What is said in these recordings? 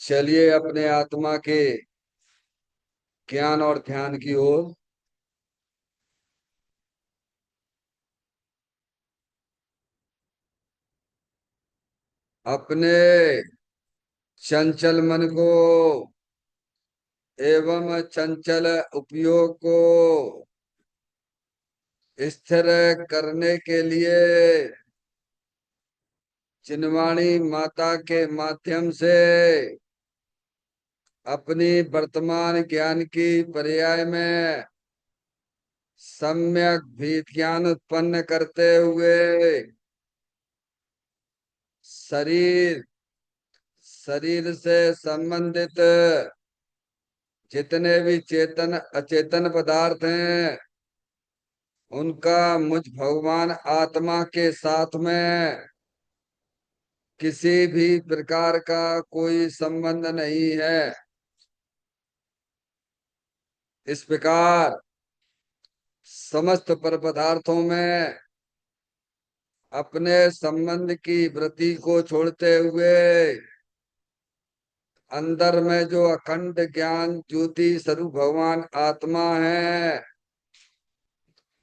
चलिए अपने आत्मा के ज्ञान और ध्यान की ओर। अपने चंचल मन को एवं चंचल उपयोग को स्थिर करने के लिए चिन्वाणी माता के माध्यम से अपनी वर्तमान ज्ञान की पर्याय में सम्यक भी ज्ञान उत्पन्न करते हुए शरीर शरीर से संबंधित जितने भी चेतन अचेतन पदार्थ हैं उनका मुझ भगवान आत्मा के साथ में किसी भी प्रकार का कोई संबंध नहीं है। इस प्रकार समस्त पर पदार्थों में अपने संबंध की वृत्ति को छोड़ते हुए अंदर में जो अखंड ज्ञान ज्योति स्वरूप भगवान आत्मा है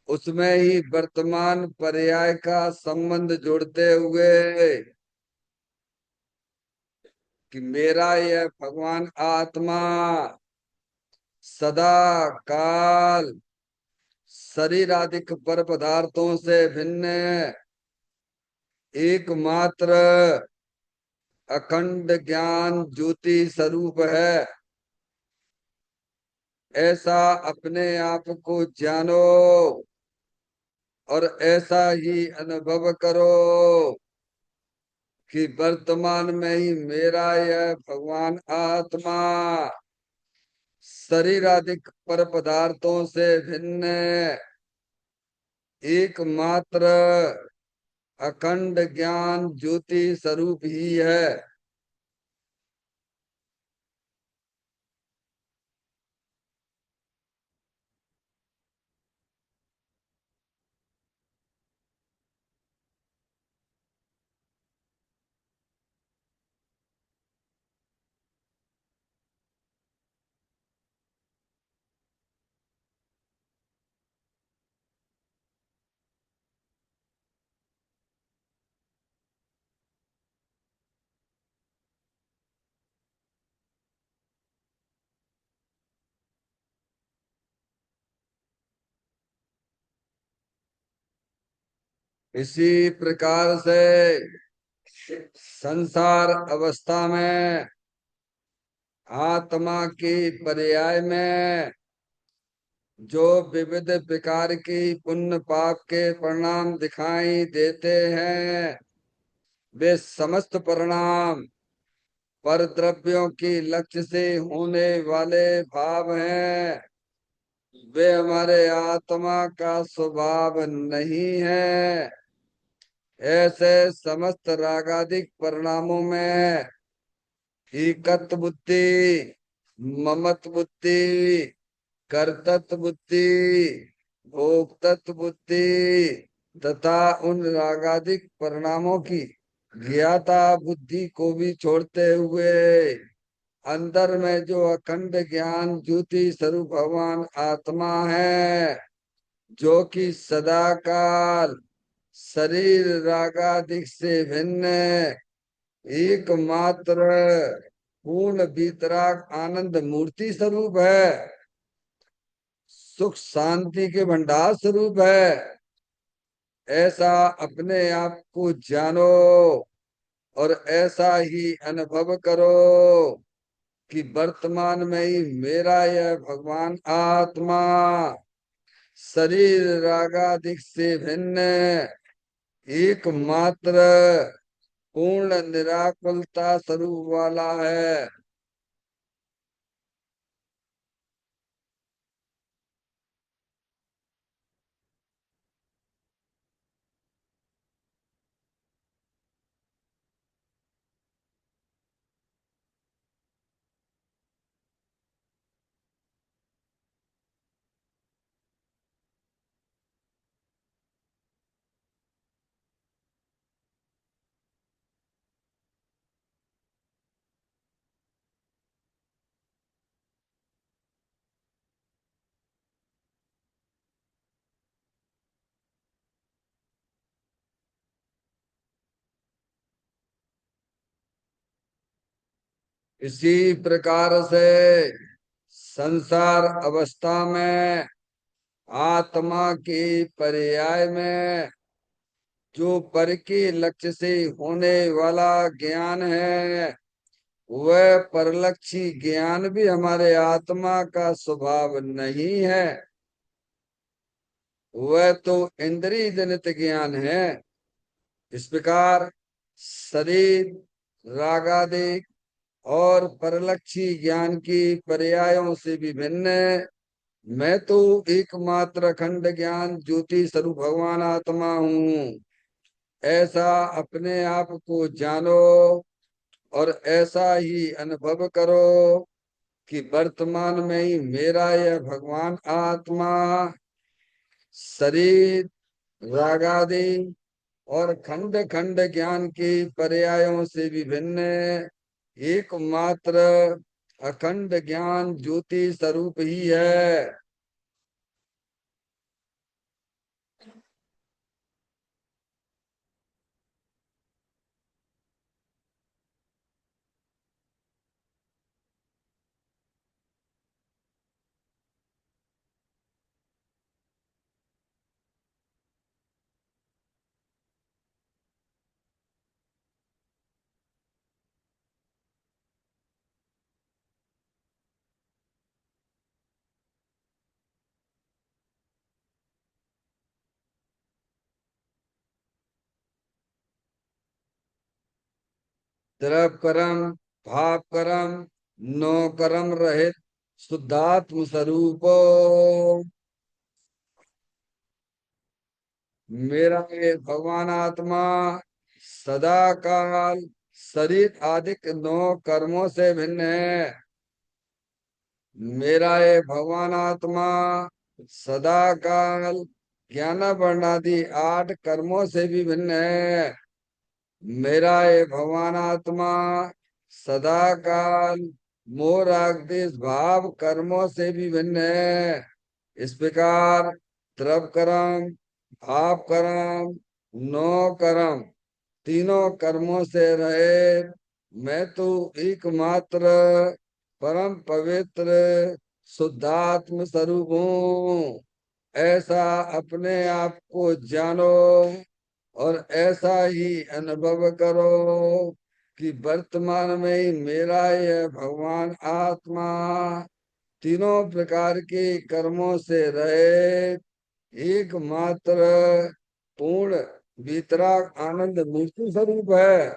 उसमें ही वर्तमान पर्याय का संबंध जोड़ते हुए कि मेरा यह भगवान आत्मा सदा काल शरीर आदि पर पदार्थों से भिन्न एकमात्र अखंड ज्ञान ज्योति स्वरूप है। ऐसा अपने आप को जानो और ऐसा ही अनुभव करो कि वर्तमान में ही मेरा यह भगवान आत्मा शरीर आदि पर पदार्थों से भिन्न एकमात्र अखंड ज्ञान ज्योति स्वरूप ही है। इसी प्रकार से संसार अवस्था में आत्मा की पर्याय में जो विविध प्रकार की पुण्य पाप के परिणाम दिखाई देते हैं वे समस्त परिणाम पर द्रव्यों की लक्ष्य से होने वाले भाव हैं। वे हमारे आत्मा का स्वभाव नहीं है। ऐसे समस्त रागादिक परिणामों में एकत्व बुद्धि, ममत्व बुद्धि, कर्तृत्व बुद्धि, भोक्तत्व बुद्धि तथा उन रागादिक परिणामों की ज्ञाता बुद्धि को भी छोड़ते हुए अंदर में जो अखंड ज्ञान ज्योति स्वरूप भगवान आत्मा है जो कि सदा काल शरीर रागादिक से भिन्न एकमात्र पूर्ण वितराग आनंद मूर्ति स्वरूप है, सुख शांति के भंडार स्वरूप है। ऐसा अपने आप को जानो और ऐसा ही अनुभव करो कि वर्तमान में ही मेरा यह भगवान आत्मा शरीर रागादिक से भिन्न एकमात्र पूर्ण निराकुलता स्वरूप वाला है। इसी प्रकार से संसार अवस्था में आत्मा के पर्याय में जो पर के लक्ष्य से होने वाला ज्ञान है, वह परलक्षी ज्ञान भी हमारे आत्मा का स्वभाव नहीं है। वह तो इंद्रिय जनित ज्ञान है। इस प्रकार शरीर, रागादि और परलक्षी ज्ञान की पर्यायों से भी भिन्न मैं तो एकमात्र अखंड ज्ञान ज्योति स्वरूप भगवान आत्मा हूँ, ऐसा अपने आप को जानो और ऐसा ही अनुभव करो कि वर्तमान में ही मेरा यह भगवान आत्मा शरीर, रागादि और खंड खंड ज्ञान के पर्यायों से भी भिन्न एकमात्र अखंड ज्ञान ज्योति स्वरूप ही है। द्रव कर्म, भाव कर्म, नो कर्म रहित शुद्धात्म स्वरूप मेरा ये भगवान आत्मा सदा काल शरीर आदि नौ कर्मों से भिन्न है। मेरा ये भगवान आत्मा सदा काल ज्ञान वर्णादि 8 कर्मों से भी भिन्न है। मेरा ये भगवान आत्मा सदा काल मोह राग द्वेष भाव कर्मों से भी भिन्न है। इस प्रकार द्रव कर्म, भाव कर्म, नो कर्म तीनों कर्मों से रहे मैं तो एकमात्र परम पवित्र शुद्धात्म स्वरूप हूँ, ऐसा अपने आप को जानो और ऐसा ही अनुभव करो कि वर्तमान में ही मेरा यह भगवान आत्मा तीनों प्रकार के कर्मों से रहे एकमात्र पूर्ण वितराग आनंद मूर्ति स्वरूप है,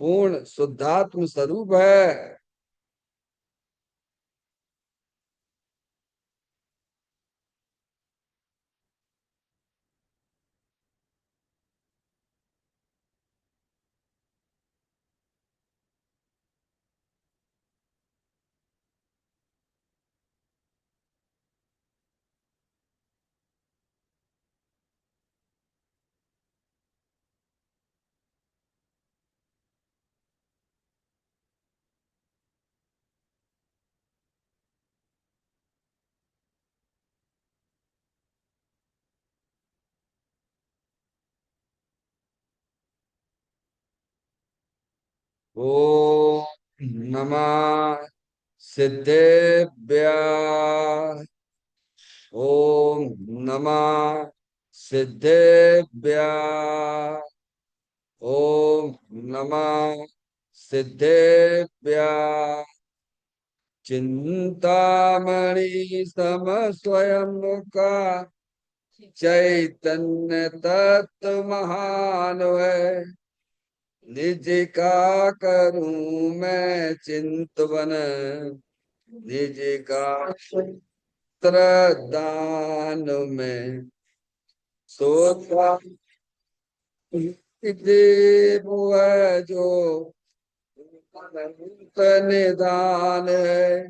पूर्ण शुद्धात्म स्वरूप है। ओम नमः सिद्धेभ्यः। ओम नमः सिद्धेभ्यः। ओम नमः सिद्धेभ्यः। चिंतामणि सम स्वयं का चैतन्य तत्व महान है। निज का करूं मैं चिंतवन, निज का पुत्र दान में सोता देव है जो अनंत निदान है।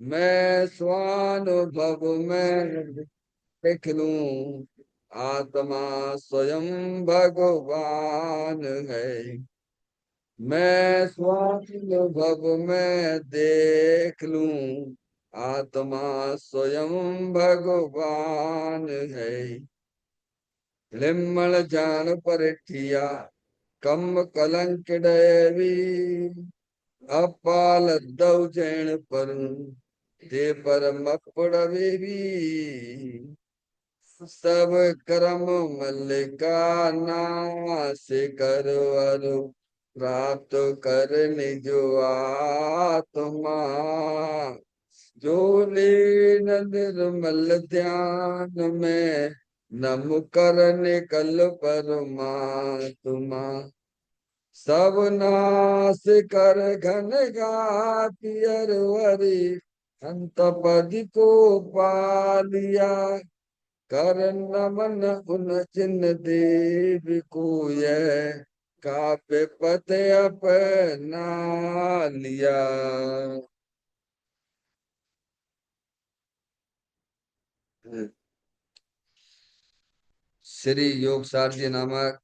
मैं स्वानुभव में देख लूं आत्मा स्वयं भगवान है। मैं स्वानुभव में देख लूं आत्मा स्वयं भगवान है। लिम्मल जान परिठिया कम कलंक डेवी, अपाल दौ जैन पर ते पर मकपड़वे भी सब कर्म मल्लिका नाश करवर प्राप्त कर निज आत्मा जो लीन निर्मल ध्यान में नम कर निकल परमात्मा सब नाश कर घन घाति अरवरी अंत पद को पा लिया कर नमन उन जिन देव को यह काव्य पत अपना लिया। श्री योग सारजी नामक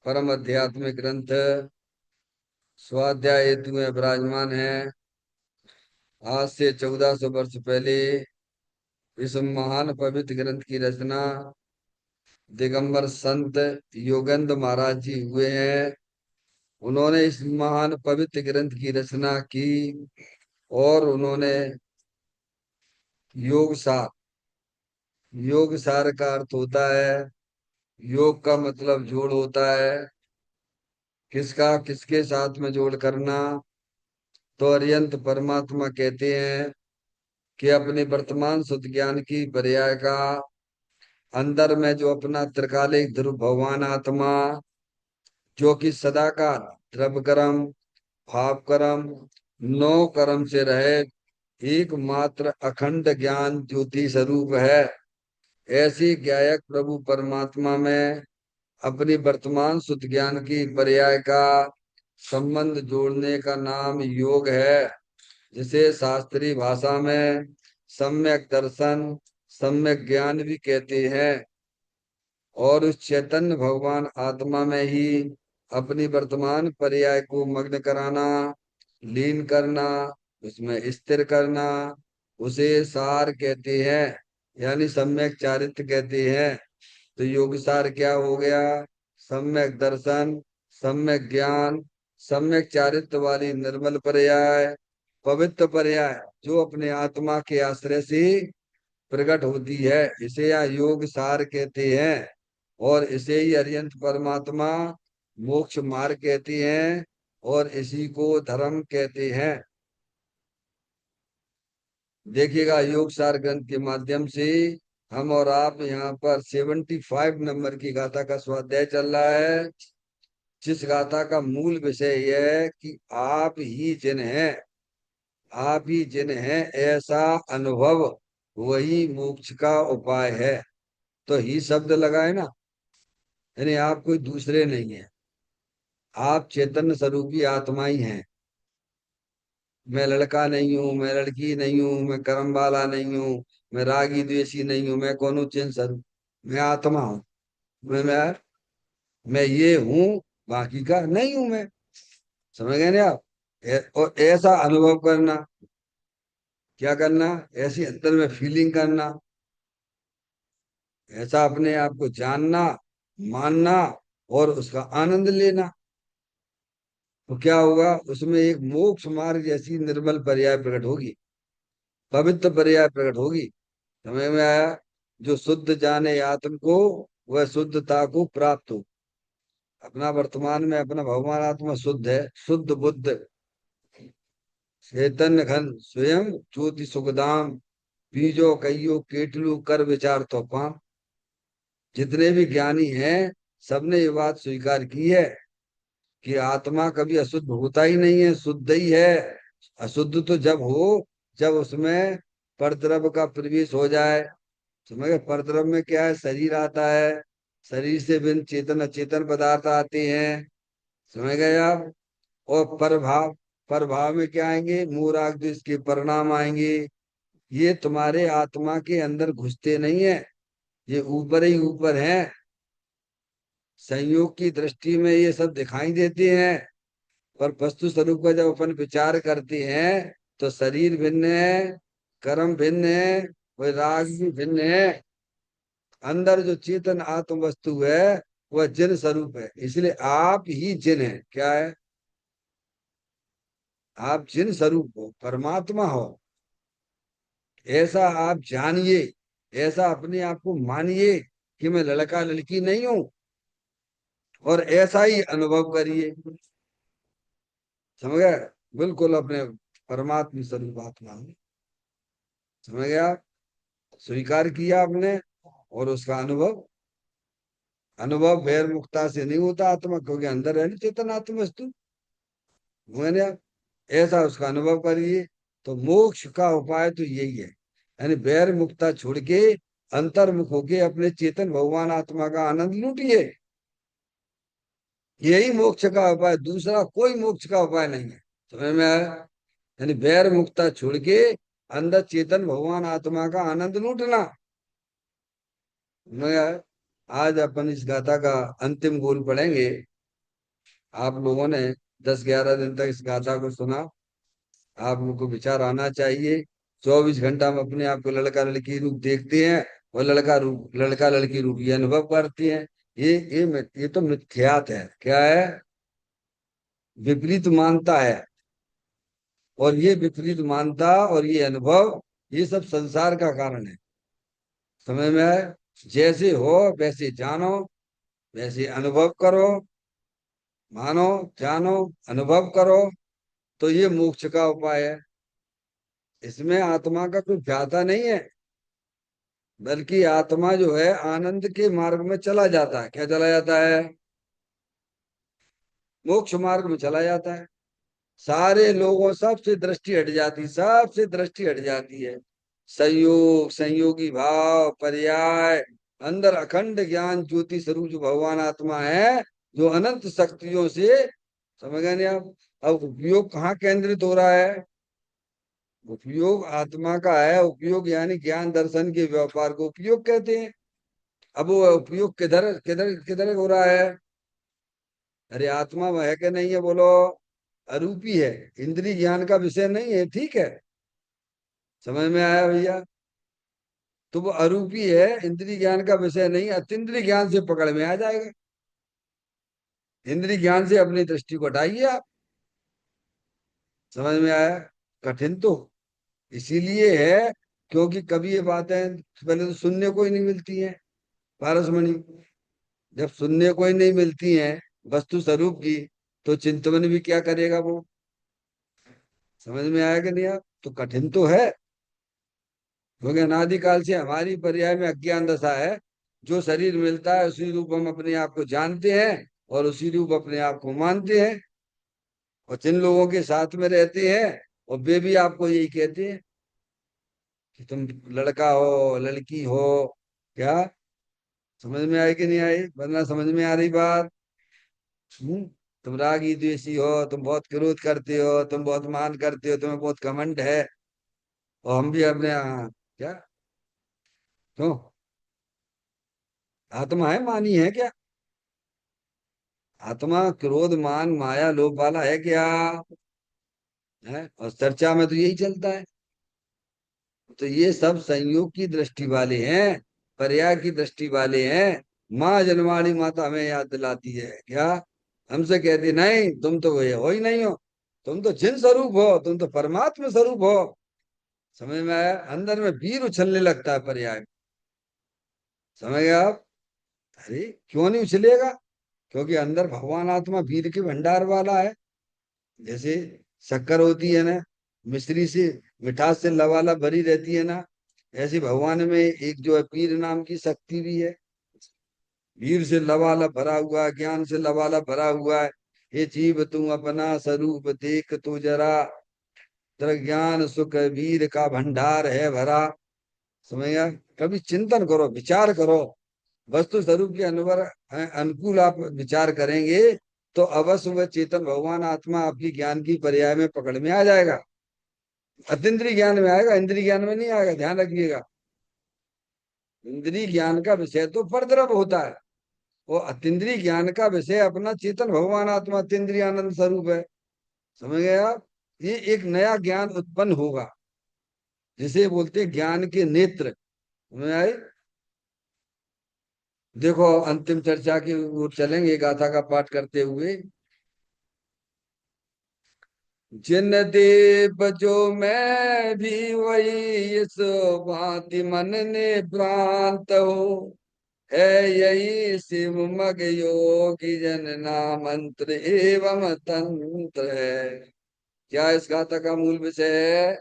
परम आध्यात्मिक ग्रंथ स्वाध्याय हेतु में विराजमान है। आज से 1400 वर्ष पहले इस महान पवित्र ग्रंथ की रचना दिगंबर संत योगेंद्र महाराज जी हुए हैं। उन्होंने इस महान पवित्र ग्रंथ की रचना की और उन्होंने योग सार, योग सार का अर्थ होता है, योग का मतलब जोड़ होता है, किसका किसके साथ में जोड़ करना। तो अरियंत परमात्मा कहते हैं कि अपने वर्तमान शुद्ध ज्ञान की पर्याय का अंदर में जो अपना त्रिकालिक ध्रुव भगवान आत्मा जो कि सदा का द्रव्य कर्म भाव कर्म नौ कर्म से रहे एकमात्र अखंड ज्ञान ज्योति स्वरूप है, ऐसी ज्ञायक प्रभु परमात्मा में अपनी वर्तमान शुद्ध ज्ञान की पर्याय का संबंध जोड़ने का नाम योग है, जिसे शास्त्रीय भाषा में सम्यक दर्शन सम्यक ज्ञान भी कहते हैं। और उस चैतन्य भगवान आत्मा में ही अपनी वर्तमान पर्याय को मग्न कराना, लीन करना, उसमें स्थिर करना, उसे सार कहते हैं, यानी सम्यक चारित्र कहते हैं। तो योग सार क्या हो गया? सम्यक दर्शन, सम्यक ज्ञान, सम्यक चारित्र वाली निर्मल पर्याय, पवित्र पर्याय जो अपने आत्मा के आश्रय से प्रकट होती है, इसे या योग सार कहते हैं। और इसे ही अरिहंत परमात्मा मोक्ष मार्ग कहते हैं और इसी को धर्म कहते हैं। देखिएगा योग सार ग्रंथ के माध्यम से हम और आप यहाँ पर 75 नंबर की गाथा का स्वाध्याय चल रहा है, जिस गाथा का मूल विषय यह है कि आप ही जिन हैं, आप ही जिन हैं ऐसा अनुभव वही मोक्ष का उपाय है। तो ही शब्द लगाए ना, यानी आप कोई दूसरे नहीं है, आप चैतन्य स्वरूपी आत्मा ही हैं। मैं लड़का नहीं हूँ, मैं लड़की नहीं हूँ, मैं कर्म वाला नहीं हूँ, मैं रागी द्वेषी नहीं हूँ, मैं कौन चिन्ह स्वरूप, मैं आत्मा हूँ। मैं ये हूँ, बाकी का नहीं हूँ मैं। समझ गए ना आप? और ऐसा अनुभव करना, क्या करना? ऐसी अंदर में फीलिंग करना, ऐसा अपने आप को जानना, मानना और उसका आनंद लेना। तो क्या होगा? उसमें एक मोक्ष मार्ग जैसी निर्मल पर्याय प्रकट होगी, पवित्र पर्याय प्रकट होगी। समझ में आया? जो शुद्ध जाने आत्म को वह शुद्धता को प्राप्त हो। अपना वर्तमान में अपना भगवान आत्मा शुद्ध है, शुद्ध बुद्ध चैतन्य घन स्वयं ज्योति सुखदाम बीजो कईयो केटलू कर विचार तो पाम। जितने भी ज्ञानी हैं सबने ये बात स्वीकार की है कि आत्मा कभी अशुद्ध होता ही नहीं है, शुद्ध ही है। अशुद्ध तो जब हो जब उसमें परद्रव्य का प्रवेश हो जाए। समझ गए? परद्रव्य में क्या है? शरीर आता है, शरीर से भिन्न चेतन अचेतन पदार्थ आते हैं। समझ गए आप? और प्रभाव, प्रभाव में क्या आएंगे? मूराग जो इसके परिणाम आएंगे। ये तुम्हारे आत्मा के अंदर घुसते नहीं है, ये ऊपर ही ऊपर है। संयोग की दृष्टि में ये सब दिखाई देते हैं, पर वस्तु स्वरूप का जब अपन विचार करते हैं तो शरीर भिन्न है, कर्म भिन्न है, वह राग भी भिन्न है। अंदर जो चेतन आत्म वस्तु है वह जिन स्वरूप है, इसलिए आप ही जिन है। क्या है? आप जिन स्वरूप हो, परमात्मा हो, ऐसा आप जानिए, ऐसा अपने आप को मानिए कि मैं लड़का लड़की नहीं हूं, और ऐसा ही अनुभव करिए। समझ गए? बिल्कुल अपने परमात्मा स्वरूप आत्मा में। समझ गया? स्वीकार किया आपने, और उसका अनुभव, अनुभव भैर मुक्ता से नहीं होता आत्मा, क्योंकि अंदर है ना चेतन आत्मा वस्तु। मैंने ऐसा उसका अनुभव करिए। तो मोक्ष का उपाय तो यही है, यानी बैर मुक्ता छोड़ के अंतर्मुख होके अपने चेतन भगवान आत्मा का आनंद लूटिए। यही मोक्ष का उपाय, दूसरा कोई मोक्ष का उपाय नहीं है। समझ में आया? यानी बैर मुक्ता छोड़ के अंदर चेतन भगवान आत्मा का आनंद लूटना। समझ आया? आज अपन इस गाथा का अंतिम बोल पढ़ेंगे। आप लोगों ने 10-11 दिन तक इस गाथा को सुना, आप लोग को विचार आना चाहिए। 24 घंटा में अपने आप को लड़का लड़की रूप देखते हैं, और लड़का लड़की रूप ये अनुभव करते हैं। ये तो मिथ्यात है। क्या है? विपरीत मानता है। और ये विपरीत मानता और ये अनुभव, ये सब संसार का कारण है। समझ में आए? जैसे हो वैसे जानो, वैसे अनुभव करो। मानो, जानो, अनुभव करो, तो ये मोक्ष का उपाय है। इसमें आत्मा का कोई व्याथा नहीं है, बल्कि आत्मा जो है आनंद के मार्ग में चला जाता है। क्या चला जाता है? मोक्ष मार्ग में चला जाता है। सारे लोगों, सबसे दृष्टि हट जाती, सबसे दृष्टि हट जाती है। संयोग, संयोगी भाव, पर्याय, अंदर अखंड ज्ञान ज्योति स्वरूप जो भगवान आत्मा है, जो अनंत शक्तियों से, समझ गए नहीं आप? अब उपयोग कहाँ केंद्रित हो रहा है? उपयोग आत्मा का है। उपयोग यानी ज्ञान दर्शन के व्यापार को उपयोग कहते हैं। अब वो उपयोग किधर किधर किधर हो रहा है? अरे आत्मा में है कि नहीं है, बोलो? अरूपी है, इंद्रिय ज्ञान का विषय नहीं है। ठीक है? समझ में आया भैया? तो वो अरूपी है, इंद्रिय ज्ञान का विषय नहीं। अतीन्द्रिय ज्ञान से पकड़ में आ जाएगा। इंद्रिय ज्ञान से अपनी दृष्टि को हटाइए आप। समझ में आया? कठिन तो इसीलिए है, क्योंकि कभी ये बातें पहले तो सुनने को ही नहीं मिलती है। पारसमणि, जब सुनने को ही नहीं मिलती है वस्तु स्वरूप की, तो चिंतन भी क्या करेगा वो? समझ में आया कि नहीं? आप तो कठिन तो है, क्योंकि अनादिकाल से हमारी पर्याय में अज्ञान दशा है। जो शरीर मिलता है उसी रूप हम अपने आप को जानते हैं, और उसी रूप अपने आप को मानते हैं। और जिन लोगों के साथ में रहते हैं, और वे भी आपको यही कहते हैं कि तुम लड़का हो, लड़की हो। क्या समझ में आई कि नहीं आई? वरना समझ में आ रही बात? हम्म? तुम रागी द्वेषी हो, तुम बहुत क्रोध करते हो, तुम बहुत मान करते हो, तुम्हें बहुत घमंड है। और हम भी अपने क्या, क्यों? आत्मा है, मानी है क्या? आत्मा क्रोध मान माया लोभ वाला है क्या? है? और चर्चा में तो यही चलता है। तो ये सब संयोग की दृष्टि वाले हैं, पर्याय की दृष्टि वाले हैं। माँ जनवाणी माता हमें याद दिलाती है। क्या? हमसे कहती नहीं, तुम तो ये हो ही नहीं हो, तुम तो जिन स्वरूप हो, तुम तो परमात्मा स्वरूप हो। समझ में आया? अंदर में वीर उछलने लगता है पर्याय। समझ गए आप? अरे क्यों नहीं उछलेगा? क्योंकि अंदर भगवान आत्मा वीर के भंडार वाला है। जैसे शक्कर होती है ना, मिश्री से, मिठास से लबालब भरी रहती है ना, ऐसे भगवान में एक जो है पीर नाम की शक्ति भी है। वीर से लबालब भरा हुआ है, ज्ञान से लबालब भरा हुआ है। ये जीव तू अपना स्वरूप देख तो जरा, तेरा ज्ञान सुख वीर का भंडार है भरा। समझ गया? कभी चिंतन करो, विचार करो। वस्तु स्वरूप के अनुकूल आप विचार करेंगे, तो अवश्य वह चेतन भगवान आत्मा आपकी ज्ञान की पर्याय में पकड़ में आ जाएगा। अतीन्द्रिय ज्ञान में आएगा, इंद्रिय ज्ञान में नहीं आएगा, ध्यान रखिएगा। इंद्रिय ज्ञान का विषय तो परद्रव होता है, वो अतीन्द्रिय ज्ञान का विषय अपना चेतन भगवान आत्मा अतीन्द्रिय आनंद स्वरूप है। समझ गए आप? ये एक नया ज्ञान उत्पन्न होगा, जिसे बोलते हैं ज्ञान के नेत्र। समझ आए? देखो अंतिम चर्चा की ओर चलेंगे गाथा का पाठ करते हुए। जिन दीप जो मैं भी वही, इस भांति मन ने भ्रांत हो। है यही शिव मग योगी जन नाम मंत्र एवं तंत्र है। क्या इस गाथा का मूल विषय है?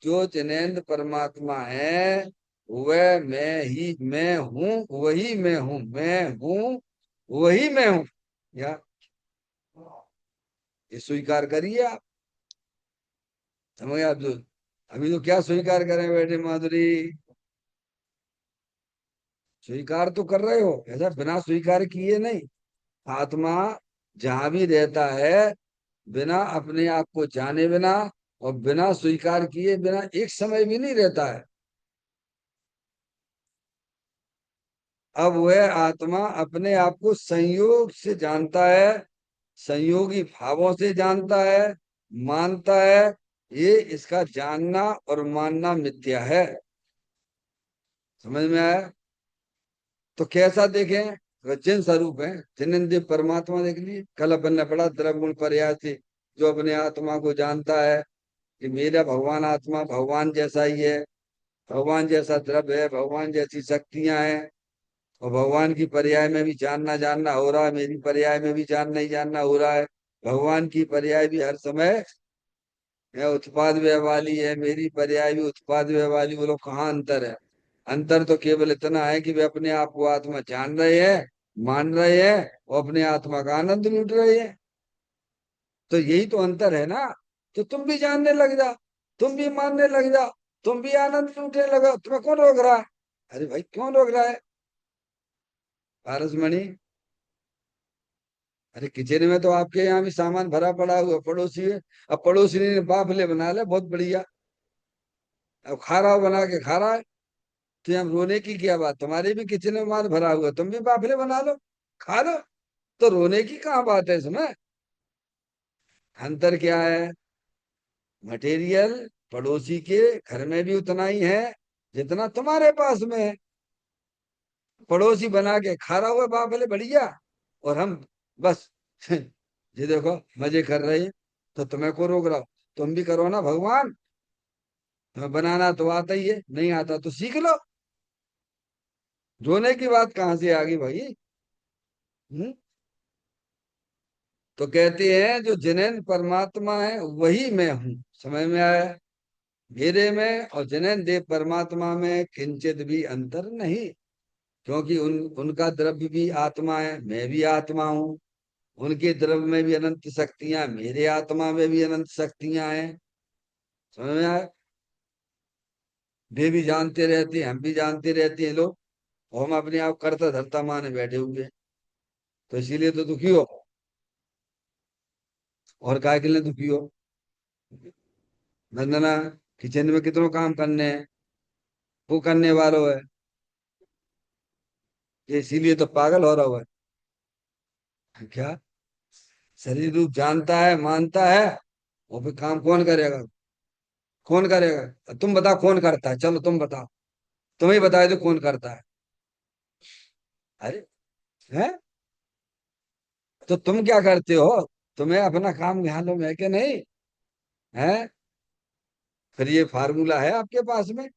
जो जिनेंद्र परमात्मा है वह मैं ही मैं हूँ, वही मैं हूँ, मैं हूँ वही मैं हूँ। या ये स्वीकार करिए आप। समझ आप जो अभी तो क्या स्वीकार करें बैठे माधुरी? स्वीकार तो कर रहे हो, ऐसा बिना स्वीकार किए नहीं। आत्मा जहां भी रहता है, बिना अपने आप को जाने बिना और बिना स्वीकार किए बिना एक समय भी नहीं रहता है। अब वह आत्मा अपने आप को संयोग से जानता है, संयोगी भावों से जानता है, मानता है। ये इसका जानना और मानना मिथ्या है। समझ में आया? तो कैसा देखें? तो जिन स्वरूप है, जिन परमात्मा देख लिए। कल अपन ने पढ़ा द्रव गुण पर्याय से, जो अपने आत्मा को जानता है कि मेरा भगवान आत्मा भगवान जैसा ही है, भगवान जैसा द्रव्य है, भगवान जैसी शक्तियां हैं। और भगवान की पर्याय में भी जानना जानना हो रहा है, मेरी पर्याय में भी जानना ही जानना हो रहा है। भगवान की पर्याय भी हर समय है उत्पाद व्यय वाली है, मेरी पर्याय भी उत्पाद व्यय वाली। बोलो कहाँ अंतर है? अंतर तो केवल इतना है कि वे अपने आप को आत्मा जान रहे हैं, मान रहे हैं और अपने आत्मा का आनंद लूट रहे हैं। तो यही तो अंतर है ना। तो तुम भी जानने लग जाओ, तुम भी मानने लग जाओ, तुम भी आनंद लूटने लगो। तुम्हें कौन रोक रहा है? अरे भाई क्यों रोक रहा है? पारसमणि, अरे किचन में तो आपके यहाँ भी सामान भरा पड़ा हुआ, पड़ोसी है। अब पड़ोसी ने बाफले बना ले, बहुत बढ़िया। अब खा रहा हो, बना के खा रहा है। तो यहाँ रोने की क्या बात? तुम्हारे भी किचन में माल भरा हुआ, तुम भी बाफले बना लो, खा लो। तो रोने की कहाँ बात है इसमें? अंतर क्या है? मटेरियल पड़ोसी के घर में भी उतना ही है जितना तुम्हारे पास में है। पड़ोसी बना के खा रहा हुआ बाफले बढ़िया, और हम बस ये देखो मजे कर रहे हैं। तो तुम्हें को रोक रहा हो? तुम भी करो ना भगवान। तुम्हें बनाना तो आता ही है, नहीं आता तो सीख लो। रोने की बात कहाँ से आ गई भाई? हम्म? तो कहते हैं जो जिनेन परमात्मा है वही मैं हूं। समझ में आया? मेरे में और जिनेन देव परमात्मा में किंचित भी अंतर नहीं। क्योंकि उनका द्रव्य भी आत्मा है, मैं भी आत्मा हूँ। उनके द्रव्य में भी अनंत शक्तियां, मेरे आत्मा में भी अनंत शक्तियां हैं। समझ में आया? वे भी जानते रहते हैं, हम भी जानते रहते हैं लोग। और हम अपने आप करता धरता माने बैठे हुए हैं। तो इसीलिए तो दुखी हो। और काय के लिए दुखी हो? वंदना, किचन में कितनों काम करने हैं, वो करने वालों है। ये इसीलिए तो पागल हो रहा हुआ है क्या? शरीर रूप जानता है, मानता है, वो फिर काम कौन करेगा? कौन करेगा? तुम बताओ कौन करता है? चलो तुम बताओ, तुम ही बताओ तो कौन करता है? अरे, है? तो तुम क्या करते हो? तुम्हें अपना काम ध्यान में है कि नहीं? है? फिर ये फार्मूला है आपके पास में,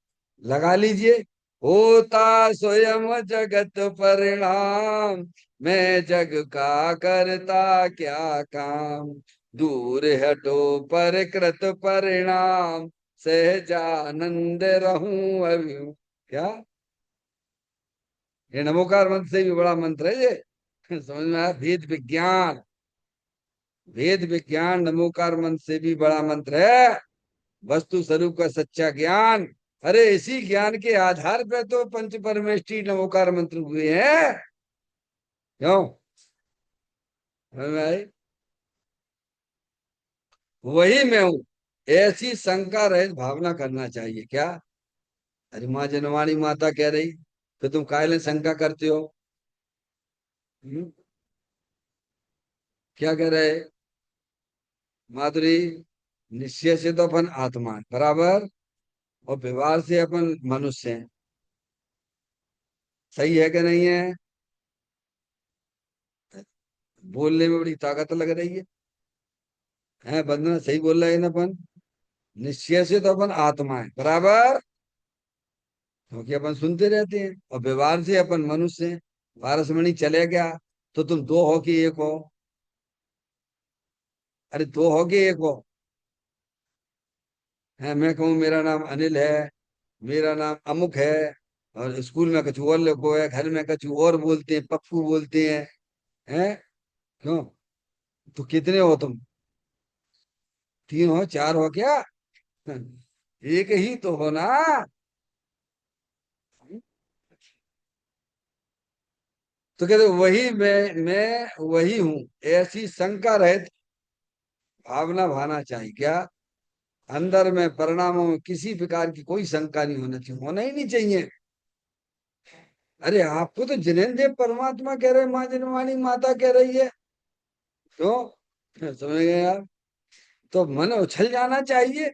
लगा लीजिए। होता स्वयं जगत परिणाम, मैं जग का करता क्या काम। दूर हटो पर कृत परिणाम, सहजानंद रहूं अभी। क्या? ये नमोकार मंत्र से भी बड़ा मंत्र है ये। समझ में आया? भेद विज्ञान, वेद विज्ञान नमोकार मंत्र से भी बड़ा मंत्र है। वस्तु स्वरूप का सच्चा ज्ञान। अरे इसी ज्ञान के आधार पे तो पंच परमेष्टि नमोकार मंत्र हुए हैं। क्यों? समझ में आई? वही मैं हूं, ऐसी शंका रहित भावना करना चाहिए। क्या? अरे माँ जनवाणी माता कह रही, तो तुम काहे शंका करते हो? हम्म? क्या कह रहे माधुरी? निश्चय से तो अपन आत्मा है बराबर, और व्यवहार से अपन मनुष्य हैं। सही है कि नहीं है? बोलने में बड़ी ताकत लग रही है। है बंधना, सही बोल रहे हैं ना अपन। निश्चय से तो अपन आत्मा है बराबर, क्योंकि अपन सुनते रहते हैं, और व्यवहार से अपन मनुष्य हैं। पारसमणि चले गया तो तुम दो हो कि एक हो? अरे दो हो कि एक हो? है, मैं कहूँ मेरा नाम अनिल है, मेरा नाम अमुक है, और स्कूल में कुछ और लोग है, घर में कुछ और बोलते हैं, पप्पू बोलते हैं। हैं? क्यों? तो कितने हो तुम? तीन हो, चार हो क्या? एक ही तो हो ना। तो कहते वही मैं वही हूं, ऐसी शंका रहित भावना भाना चाहिए क्या? अंदर में परिणामों में किसी प्रकार की कोई शंका नहीं होना चाहिए, होना ही नहीं चाहिए। अरे आपको तो जिनेंद्र परमात्मा कह रहे, माँ जनवाणी माता कह रही है। क्यों? समझ गए आप? तो मन उछल जाना चाहिए।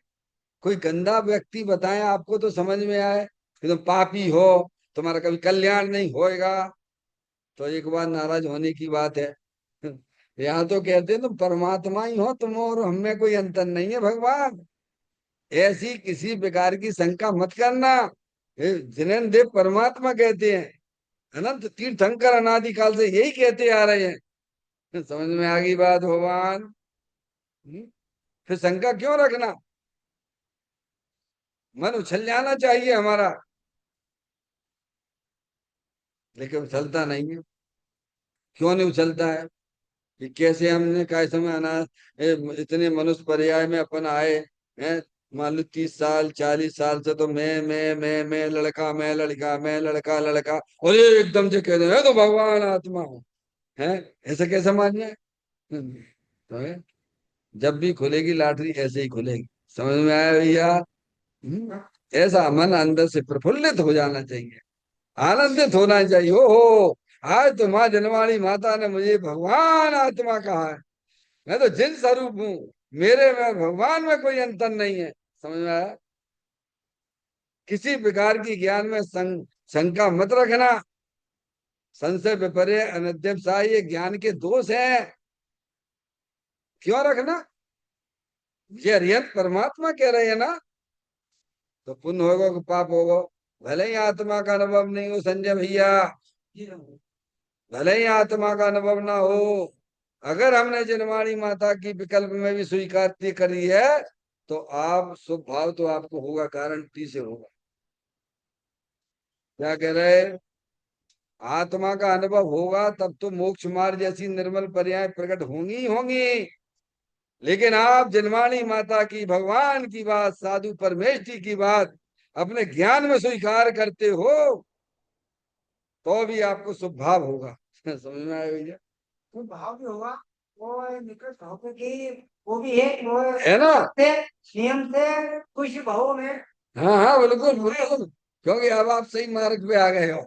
कोई गंदा व्यक्ति बताए आपको तो समझ में आए कि तुम पापी हो, तुम्हारा कभी कल्याण नहीं होएगा, तो एक बार नाराज होने की बात है। यहाँ तो कहते हैं तुम परमात्मा ही हो, तुम और हम में कोई अंतर नहीं है भगवान। ऐसी किसी प्रकार की शंका मत करना। जिन्हें देव परमात्मा कहते हैं, अनंत तीर्थंकर अनादिकाल से यही कहते आ रहे हैं। समझ में आ गई बात भगवान? फिर शंका क्यों रखना? मन उछल जाना चाहिए हमारा, लेकिन उछलता नहीं है। क्यों नहीं उछलता है? कि कैसे हमने काय समय इतने मनुष्य पर्याय में अपन आए हैं। मान लो 30 साल 40 साल से तो मैं लड़का, मैं लड़का, मैं लड़का लड़का, और ये एकदम से कह दे तो भगवान आत्मा हो। है? ऐसा कैसे मान जाए? तो है, जब भी खुलेगी लॉटरी ऐसे ही खुलेगी। समझ में आया भैया? हम्म, ऐसा मन अंदर से प्रफुल्लित हो जाना चाहिए, आनंदित होना चाहिए। हो आज तो माँ जनवाणी माता ने मुझे भगवान आत्मा कहा है। मैं तो जिन स्वरूप हूँ, मेरे में भगवान में कोई अंतर नहीं है। समझ में आया? किसी प्रकार की ज्ञान में शंका मत रखना। संशय विपर्य अनध्यवसाय ये ज्ञान के दोष हैं। क्यों रखना? ये अरिहंत परमात्मा कह रहे हैं ना। तो पुण्य होगा कि पाप होगा, भले ही आत्मा का अनुभव नहीं हो संजय भैया, भले ही आत्मा का अनुभव ना हो, अगर हमने जनवाणी माता की विकल्प में भी स्वीकार करी है, तो आप शुभ भाव तो आपको होगा, गारंटी से होगा। क्या कह रहे हैं? आत्मा का अनुभव होगा तब तो मोक्ष मार्ग जैसी निर्मल पर्याय प्रकट होंगी ही होंगी। लेकिन आप जनवाणी माता की, भगवान की बात, साधु परमेष्ठी की बात अपने ज्ञान में स्वीकार करते हो, तो भी आपको शुभ भाव होगा। समझ में आया भैया? तो भाव भी होगा, वो निकट होकर की, वो भी वो है ना, से नियम से खुश भाव में। हाँ हाँ बिल्कुल बिल्कुल, क्योंकि अब आप सही मार्ग पे आ गए हो।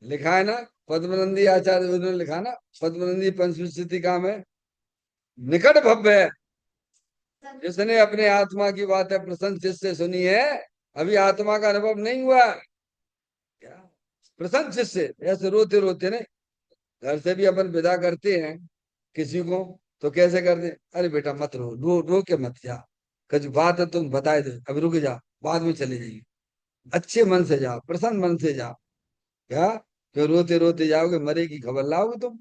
लिखा है ना, पद्मनंदी आचार्य उन्होंने लिखा ना, पद्मनंदी पंचविंशति का में, निकट भव्य है। जिसने अपने आत्मा की बातें प्रसन्न चित्त से सुनी है, अभी आत्मा का अनुभव नहीं हुआ। क्या? प्रसन्न चित्त से, ऐसे रोते रोते नहीं। घर से भी अपन विदा करते हैं किसी को, तो कैसे करते? अरे बेटा मत रो के मत जा, कुछ बात है तुम बताए दो, अब रुक जा, बाद में चले जाइए। अच्छे मन से जाओ, प्रसन्न मन से जाओ। क्या? क्यों रोते रोते जाओगे, मरे की खबर लाओगे तुम?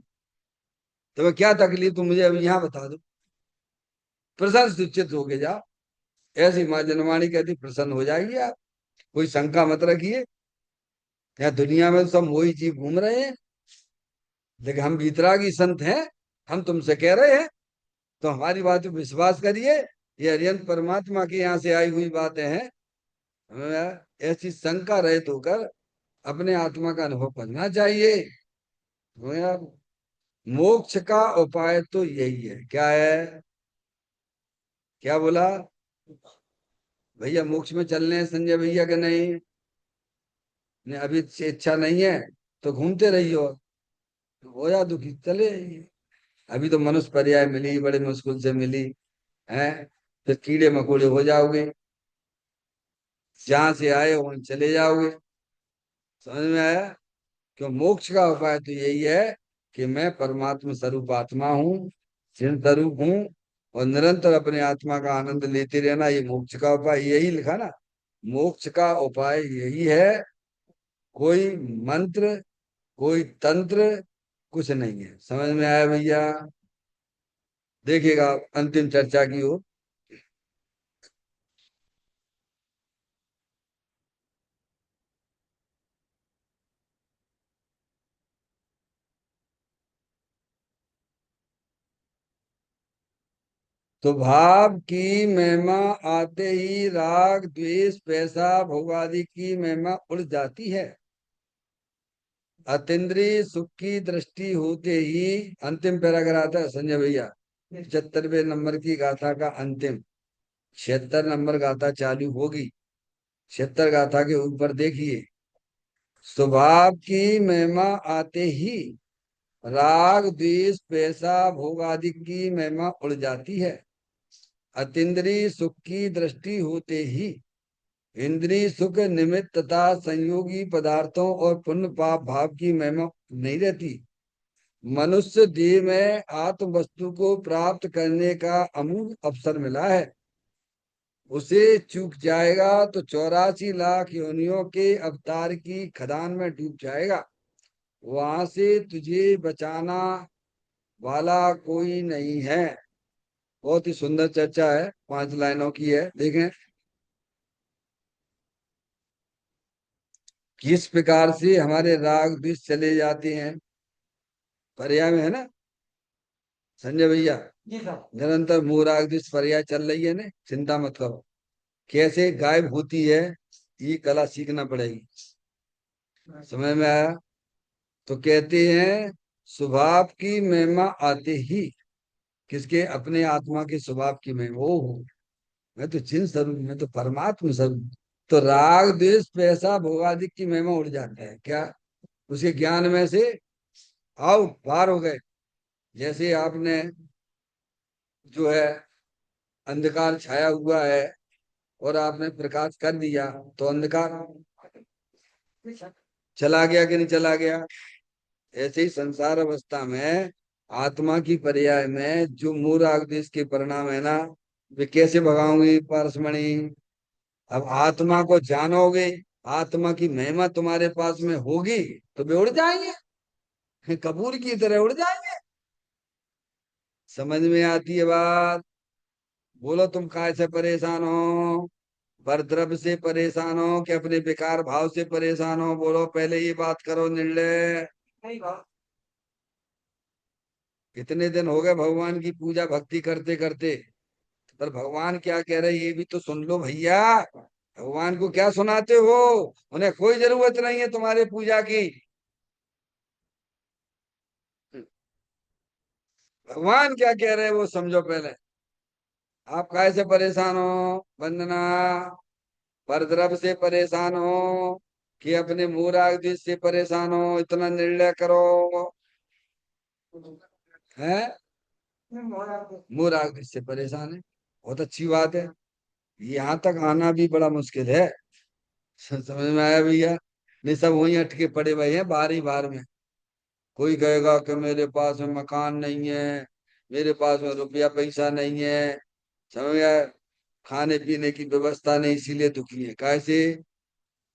तुम्हें क्या तकलीफ, तुम मुझे अभी यहाँ बता दो। प्रसन्न सुचित होके जाओ। ऐसी माँ जनवाणी कहती प्रसन्न हो जाएगी आप। कोई शंका मत रखिए। यहाँ दुनिया में तो सब मोही जीव घूम रहे हैं, लेकिन हम वीतरागी संत हैं। हम तुमसे कह रहे हैं, तो हमारी बात पे विश्वास करिए। ये अरिहंत परमात्मा की यहाँ से आई हुई बातें हैं। हमें ऐसी शंका रहित होकर अपने आत्मा का अनुभव करना चाहिए। हमें मोक्ष का उपाय तो यही है। क्या है? क्या बोला? भैया मोक्ष में चलने हैं संजय भैया के नहीं? नहीं अभी से इच्छा नहीं है तो घूमते रहियो, हो जा दुखी चले जाइए। अभी तो मनुष्य पर्याय मिली, बड़े मुश्किल से मिली है। फिर कीड़े मकोड़े हो जाओगे, जहां से आए हो वहीं चले जाओगे। समझ में आया? क्यों? मोक्ष का उपाय तो यही है कि मैं परमात्मा स्वरूप आत्मा हूँ, चिन्ह स्वरूप हूँ, और निरंतर अपने आत्मा का आनंद लेते रहना, ये मोक्ष का उपाय, यही लिखा ना, मोक्ष का उपाय यही है। कोई मंत्र, कोई तंत्र, कुछ नहीं है। समझ में आया भैया? देखिएगा अंतिम चर्चा की ओर। तो भाव की महिमा आते ही राग द्वेष पैसा भोग आदि की महिमा उड़ जाती है। अतीन्द्रिय सुख की दृष्टि होते ही, अंतिम पैराग्राफ है संजय भैया, 75वें नंबर की गाथा का अंतिम। 76 नंबर गाथा चालू होगी, 76 गाथा के ऊपर देखिए। स्वभाव की महिमा आते ही राग द्वेष पैसा भोग आदि की महिमा उड़ जाती है। अतीन्द्रिय सुख की दृष्टि होते ही इंद्रिय सुख निमित्त तथा संयोगी पदार्थों और पुण्य पाप भाव की महिमा नहीं रहती। मनुष्य देह में आत्म वस्तु को प्राप्त करने का अमूल्य अवसर मिला है। उसे चूक जाएगा तो 84 लाख योनियों के अवतार की खदान में डूब जाएगा। वहां से तुझे बचाना वाला कोई नहीं है। बहुत ही सुंदर चर्चा है, 5 लाइनों की है, देखें किस प्रकार से हमारे राग द्वेष चले जाते हैं। पर्याय में है ना संजय भैया? जी साहब। निरंतर मोह राग द्वेष पर्याय चल रही है ना, चिंता मत करो। कैसे गायब होती है, ये कला सीखना पड़ेगी। समझ में आया? तो कहते हैं स्वभाव की महिमा आते ही, किसके? अपने आत्मा के स्वभाव की महिमा। ओ हो, मैं तो चिन्ह स्वरूप, मैं तो परमात्मा स्वरूप। तो राग द्वेष पैसा भोगादि की महिमा उड़ जाता है क्या? उसके ज्ञान में से आओ पार हो गए। जैसे आपने जो है अंधकार छाया हुआ है और आपने प्रकाश कर दिया, तो अंधकार चला गया कि नहीं चला गया? ऐसे ही संसार अवस्था में आत्मा की पर्याय में जो मूल आदेश के परिणाम है ना, वे कैसे भगाओगे पारसमणि? अब आत्मा को जानोगे, आत्मा की महिमा तुम्हारे पास में होगी, तो वे उड़ जाएंगे, कपूर की तरह उड़ जाएंगे। समझ में आती है बात? बोलो तुम काय से परेशान हो? परद्रव्य से परेशान हो कि अपने बेकार भाव से परेशान हो? बोलो, पहले ये बात करो निर्णय। कितने दिन हो गए भगवान की पूजा भक्ति करते करते, पर भगवान क्या कह रहे ये भी तो सुन लो भैया। भगवान को क्या सुनाते हो? उन्हें कोई जरूरत नहीं है तुम्हारे पूजा की। भगवान क्या कह रहे हैं वो समझो पहले। आप काय से परेशान हो वंदना? परद्रव्य से परेशान हो कि अपने मूराग से परेशान हो? इतना निर्णय करो। है मूराग से परेशान है, बहुत अच्छी बात है। यहाँ तक आना भी बड़ा मुश्किल है। समझ में आया भैया? नहीं, सब वहीं अटके पड़े हुए हैं बाहर ही बाहर में। कोई कहेगा कि मेरे पास में मकान नहीं है, मेरे पास में रुपया पैसा नहीं है, समझ में आया? खाने पीने की व्यवस्था नहीं, इसीलिए दुखी है। कैसे?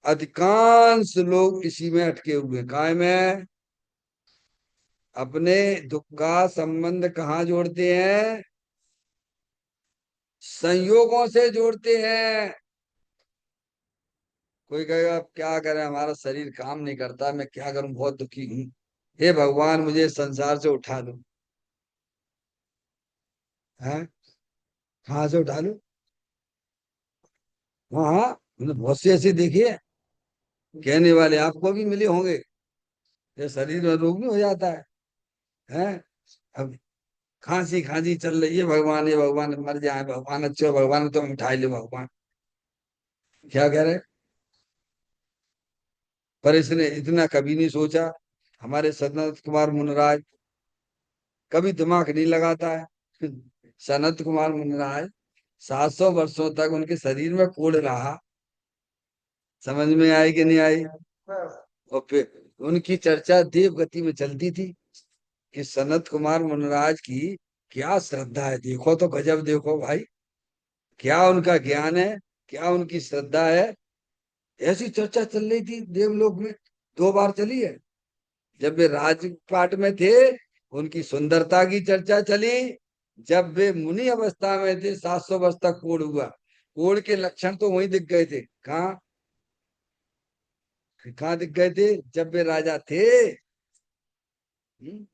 अधिकांश लोग इसी में अटके हुए। काय में? अपने दुख का संबंध कहाँ जोड़ते हैं? संयोगों से जोड़ते हैं। कोई कहेगा अब क्या करें, हमारा शरीर काम नहीं करता, मैं क्या करूं, बहुत दुखी हूं, हे भगवान मुझे इस संसार से उठा लो। है? कहाँ से उठा लो? हाँ हाँ, मैंने बहुत से ऐसे देखे हैं, कहने वाले आपको भी मिले होंगे। ये शरीर में रोग नहीं हो जाता है? हैं? अब खांसी खांसी चल रही है, भगवान ये भगवान मर जाए, भगवान अच्छे हो, भगवान तुम उठा ले भगवान। क्या कह रहे? पर इसने इतना कभी नहीं सोचा। हमारे सनत कुमार मुनराज कभी दिमाग नहीं लगाता है। सनत कुमार मुनराज 700 वर्षों तक उनके शरीर में कोढ़ रहा। समझ में आई कि नहीं आई? और फिर उनकी चर्चा देव गति में चलती थी कि सनत कुमार मुनराज की क्या श्रद्धा है, देखो तो गजब, देखो भाई, क्या उनका ज्ञान है, क्या उनकी श्रद्धा है। ऐसी चर्चा चल रही थी देवलोक में, 2 बार चली है। जब वे राजपाट में थे, उनकी सुंदरता की चर्चा चली। जब वे मुनि अवस्था में थे, 700 वर्ष तक कोढ़ हुआ, कोढ़ के लक्षण तो वहीं दिख गए थे। कहाँ कहाँ दिख गए थे, जब वे राजा थे। हम्म,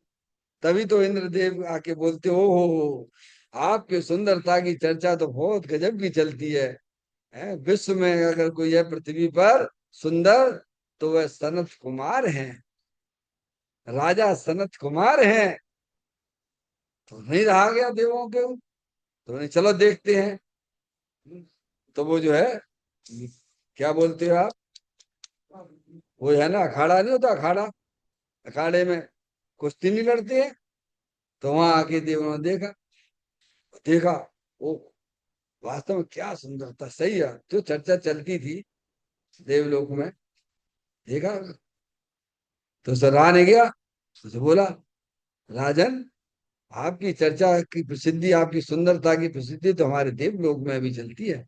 तभी तो इंद्रदेव आके बोलते, हो आपकी सुंदरता की चर्चा तो बहुत गजब की चलती है, विश्व में अगर कोई है पृथ्वी पर सुंदर, तो वह सनत कुमार हैं, राजा सनत कुमार हैं। तो नहीं रहा गया देवों के, तो नहीं, चलो देखते हैं। तो वो जो है, क्या बोलते हो आप, वो है ना अखाड़ा, नहीं होता अखाड़ा, अखाड़े में कुश्ती नहीं लड़ते हैं। तो वहां आके देवों ने देखा, देखा, ओ वास्तव में क्या सुंदरता, सही है, जो चर्चा चलती थी देवलोक में, देखा। तो सराहा ने गया, तो बोला, राजन, आपकी चर्चा की प्रसिद्धि, आपकी सुंदरता की प्रसिद्धि तो हमारे देवलोक में भी चलती है।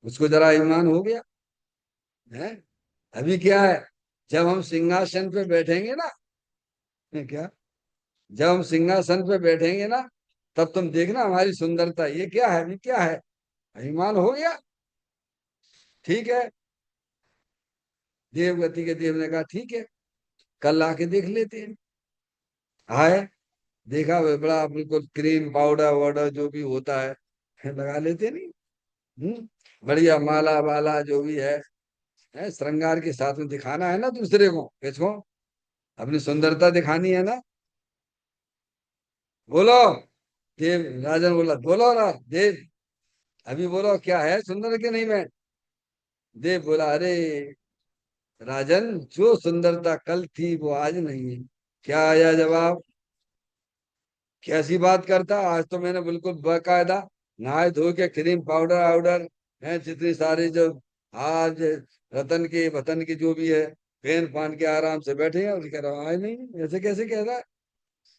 उसको जरा ईमान हो गया है। अभी क्या है, जब हम सिंहासन पे बैठेंगे ना, क्या, जब हम सिंहासन पे बैठेंगे ना, तब तुम देखना हमारी सुंदरता, ये क्या है, ये क्या है। ईमान हो गया, ठीक है। देवगति के देव ने कहा, ठीक है, कल आके देख लेते हैं। आए, देखा, वे बड़ा बिल्कुल क्रीम पाउडर वाउडर जो भी होता है लगा लेते नहीं। बढ़िया माला वाला जो भी है, श्रृंगार के साथ में दिखाना है ना दूसरे को, किसको, अपनी सुंदरता दिखानी है ना। बोलो, देव राजन बोला, बोलो ना देव, अभी बोलो क्या है, सुंदर के नहीं मैं। देव बोला, अरे राजन, जो सुंदरता कल थी वो आज नहीं है। क्या आया जवाब, कैसी बात करता, आज तो मैंने बिल्कुल बाकायदा नहाए धो के क्रीम पाउडर आउडर है, जितनी सारी जो आज रतन के वतन के जो भी है, पहन पान के आराम से बैठे हैं, और कह रहा हूँ आज नहीं, ऐसे कैसे कह रहा है।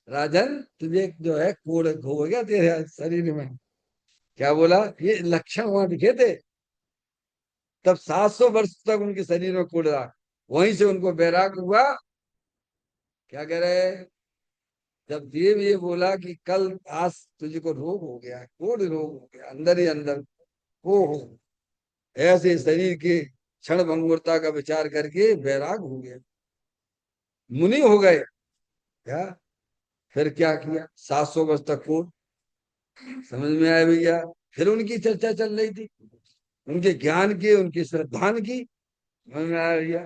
राजन, तुझे जो है कोड़ हो गया तेरे शरीर में। क्या बोला, ये लक्षण वहां दिखे थे, तब 700 वर्ष तक उनके शरीर में कोड़ रहा। वहीं से उनको बैराग हुआ। क्या कह रहे हैं, जब देव ये बोला कि कल आज तुझको रोग हो गया, कोढ़ रोग हो गया अंदर ही अंदर, हो ऐसे शरीर के क्षण भंगुरता का विचार करके बैराग हो गया, मुनि हो गए। क्या, फिर क्या किया, 700 वर्ष तक कोढ़, समझ में आया भैया। फिर उनकी चर्चा चल रही थी, उनके ज्ञान की, उनकी श्रद्धान की, समझ में आया भैया,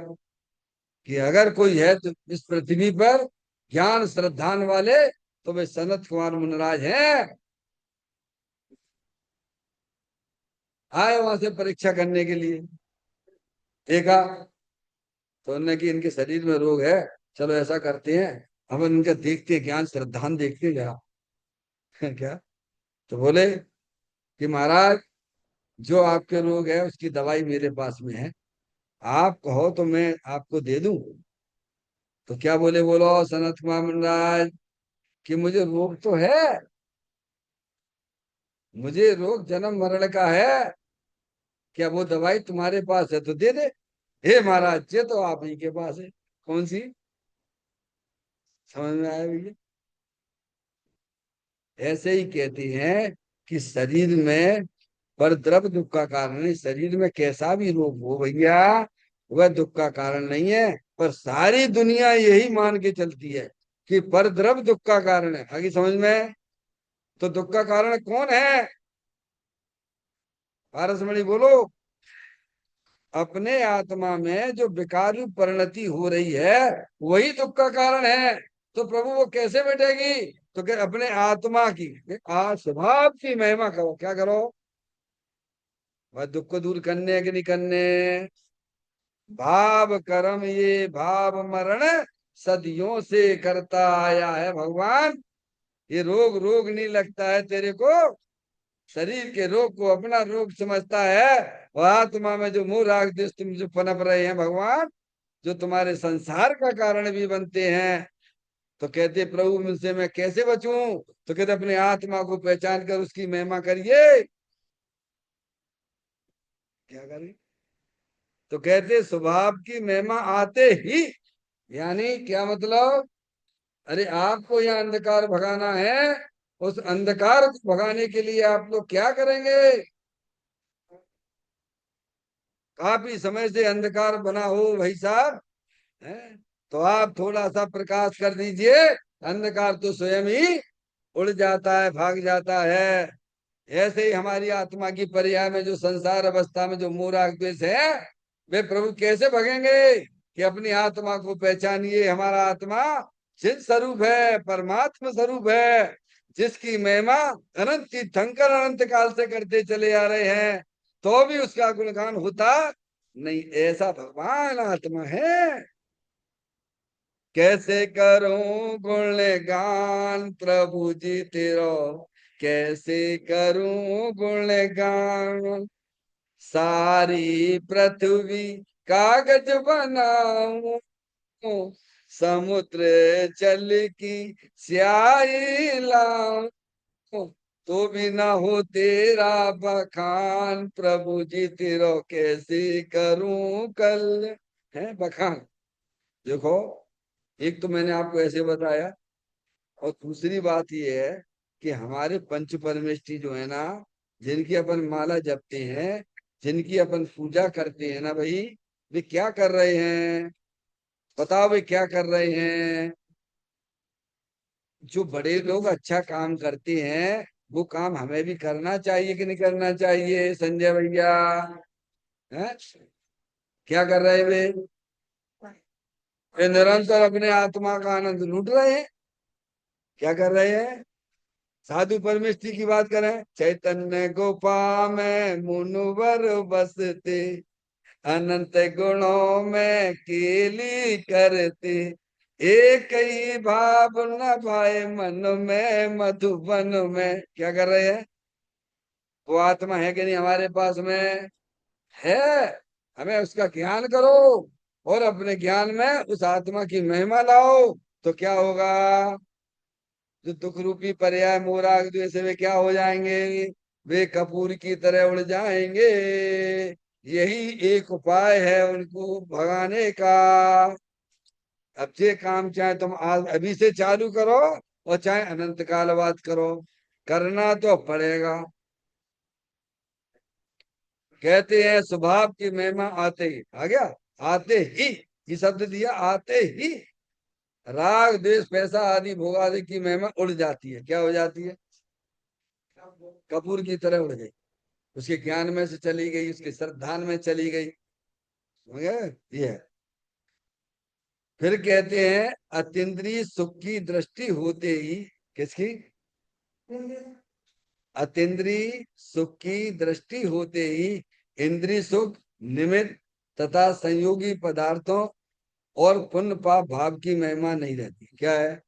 कि अगर कोई है तो इस पृथ्वी पर ज्ञान श्रद्धान वाले, तो वे सनत कुमार मुनराज हैं। आए वहां से परीक्षा करने के लिए, देखा, तो उन्होंने कि इनके शरीर में रोग है, चलो ऐसा करते हैं, हम इनका देखते हैं, ज्ञान श्रद्धान देखते हैं जरा। क्या, तो बोले कि महाराज, जो आपके रोग है उसकी दवाई मेरे पास में है, आप कहो तो मैं आपको दे दूं। तो क्या बोले, बोलो सनत कुमार मुनराज, कि मुझे रोग तो है, मुझे रोग जन्म मरण का है, क्या वो दवाई तुम्हारे पास है तो दे दे। हे महाराज, ये तो आप ही के पास है, कौन सी, समझ में आया भैया। ऐसे ही कहते हैं कि शरीर में पर द्रव दुख का कारण है, शरीर में कैसा भी रोग हो भैया, वह दुख का कारण नहीं है। पर सारी दुनिया यही मान के चलती है कि पर द्रव दुख का कारण है, आगे समझ में। तो दुख का कारण कौन है, पारसमणि बोलो। अपने आत्मा में जो विकार रूप परिणति हो रही है, वही दुख का कारण है। तो प्रभु वो कैसे बैठेगी, तो क्या, अपने आत्मा की स्वभाव की महिमा करो, क्या करो, वह दुख को दूर करने के नहीं करने, भाव कर्म ये भाव मरण सदियों से करता आया है भगवान। ये रोग रोग नहीं लगता है तेरे को, शरीर के रोग को अपना रोग समझता है। और आत्मा में जो मोह राग देश तुम जो पनप रहे हैं भगवान, जो तुम्हारे संसार का कारण भी बनते हैं, तो कहते प्रभु मुझसे मैं कैसे बचूं? तो कहते अपने आत्मा को पहचान कर उसकी महिमा करिए। क्या करें? तो कहते स्वभाव की महिमा आते ही, यानी क्या मतलब? अरे आपको यह अंधकार भगाना है, उस अंधकार को भगाने के लिए आप लोग क्या करेंगे? काफी समय से अंधकार बना हो भाई साहब, हैं? तो आप थोड़ा सा प्रकाश कर दीजिए, अंधकार तो स्वयं ही उड़ जाता है, भाग जाता है। ऐसे ही हमारी आत्मा की पर्याय में जो संसार अवस्था में जो मोह राग द्वेष है, वे प्रभु कैसे भगेंगे? कि अपनी आत्मा को पहचानिए। हमारा आत्मा चित स्वरूप है, परमात्मा स्वरूप है, जिसकी महिमा अनंत तीर्थंकर अनंत काल से करते चले आ रहे हैं, तो भी उसका गुणगान होता नहीं। ऐसा भगवान आत्मा है। कैसे करूं गुणगान प्रभु जी तेरो, कैसे करूं गुणगान, सारी पृथ्वी कागज बनाऊं, समुद्र जल की स्याही लाऊं, तो भी ना हो तेरा बखान, प्रभु जी तेरो कैसे करूं कल। है बखान। देखो, एक तो मैंने आपको ऐसे बताया, और दूसरी बात ये है कि हमारे पंच परमेष्ठी जो है ना, जिनकी अपन माला जपते हैं, जिनकी अपन पूजा करते हैं ना भाई, वे क्या कर रहे हैं? बताओ वे क्या कर रहे हैं? जो बड़े लोग अच्छा काम करते हैं, वो काम हमें भी करना चाहिए कि नहीं करना चाहिए संजय भैया? हैं? क्या कर रहे हैं वे? वे निरंतर अपने आत्मा का आनंद लूट रहे हैं। क्या कर रहे हैं? साधु परमेष्ठी की बात करें, चैतन्य गुफा में मुनुवर बसते, अनंत गुणों में केली करते, एक ही भाव न भाए मन में मधुबन में। क्या कर रहे हैं? वो आत्मा है कि नहीं हमारे पास में? है। हमें उसका ज्ञान करो, और अपने ज्ञान में उस आत्मा की महिमा लाओ, तो क्या होगा? जो दुख रूपी पर्याय मोराग द्वेष वे क्या हो जाएंगे? वे कपूर की तरह उड़ जाएंगे। यही एक उपाय है उनको भगाने का। अब ये काम चाहे तुम आज अभी से चालू करो, और चाहे अनंत काल बाद करो, करना तो पड़ेगा। कहते हैं स्वभाव की महिमा आते ही, आ गया, आते ही, ये शब्द दिया, आते ही राग द्वेष पैसा आदि भोग आदि की महिमा उड़ जाती है। क्या हो जाती है? कपूर की तरह उड़ गई, उसके ज्ञान में से चली गई, उसके श्रद्धान में चली गई। समझ गए? ये है। फिर कहते हैं अतीन्द्रिय सुख की दृष्टि होते ही, किसकी? अतीन्द्रिय सुख की दृष्टि होते ही इंद्रिय सुख, निमित्त तथा संयोगी पदार्थों और पुण्य पाप भाव की महिमा नहीं रहती। क्या है?